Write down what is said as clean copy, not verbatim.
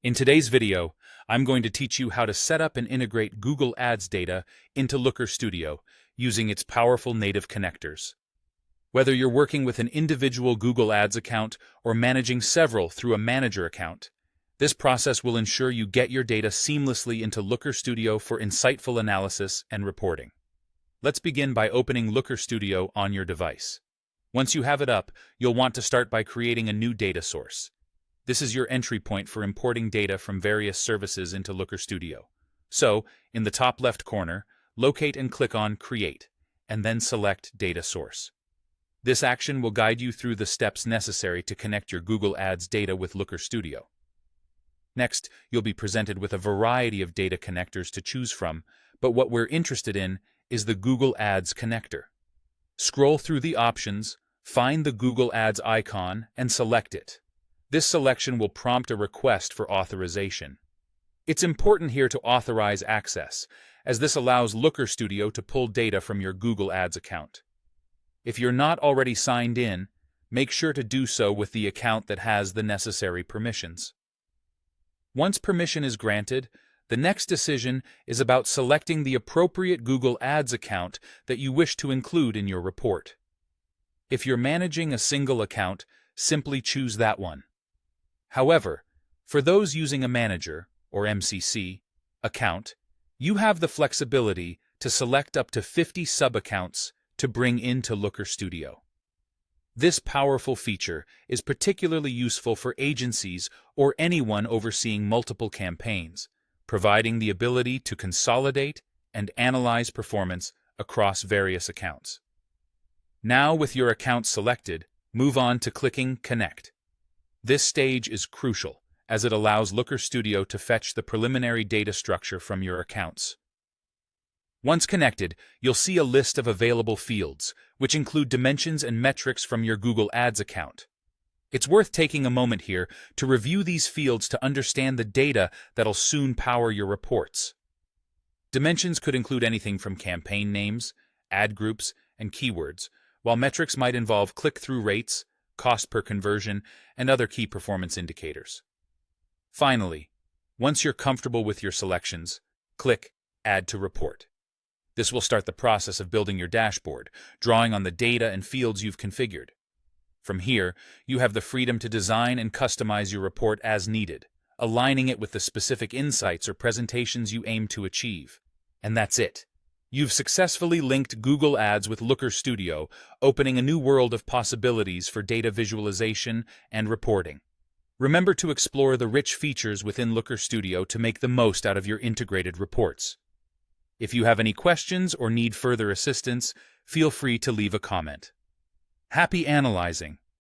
In today's video, I'm going to teach you how to set up and integrate Google Ads data into Looker Studio using its powerful native connectors. Whether you're working with an individual Google Ads account or managing several through a manager account, this process will ensure you get your data seamlessly into Looker Studio for insightful analysis and reporting. Let's begin by opening Looker Studio on your device. Once you have it up, you'll want to start by creating a new data source. This is your entry point for importing data from various services into Looker Studio. So, in the top left corner, locate and click on Create, and then select Data Source. This action will guide you through the steps necessary to connect your Google Ads data with Looker Studio. Next, you'll be presented with a variety of data connectors to choose from, but what we're interested in is the Google Ads connector. Scroll through the options, find the Google Ads icon, and select it. This selection will prompt a request for authorization. It's important here to authorize access, as this allows Looker Studio to pull data from your Google Ads account. If you're not already signed in, make sure to do so with the account that has the necessary permissions. Once permission is granted, the next decision is about selecting the appropriate Google Ads account that you wish to include in your report. If you're managing a single account, simply choose that one. However, for those using a manager, or MCC, account, you have the flexibility to select up to 50 sub-accounts to bring into Looker Studio. This powerful feature is particularly useful for agencies or anyone overseeing multiple campaigns, providing the ability to consolidate and analyze performance across various accounts. Now, with your account selected, move on to clicking Connect. This stage is crucial, as it allows Looker Studio to fetch the preliminary data structure from your accounts. Once connected, you'll see a list of available fields, which include dimensions and metrics from your Google Ads account. It's worth taking a moment here to review these fields to understand the data that'll soon power your reports. Dimensions could include anything from campaign names, ad groups, and keywords, while metrics might involve click-through rates, cost per conversion, and other key performance indicators. Finally, once you're comfortable with your selections, click Add to Report. This will start the process of building your dashboard, drawing on the data and fields you've configured. From here, you have the freedom to design and customize your report as needed, aligning it with the specific insights or presentations you aim to achieve. And that's it. You've successfully linked Google Ads with Looker Studio, opening a new world of possibilities for data visualization and reporting. Remember to explore the rich features within Looker Studio to make the most out of your integrated reports. If you have any questions or need further assistance, feel free to leave a comment. Happy analyzing!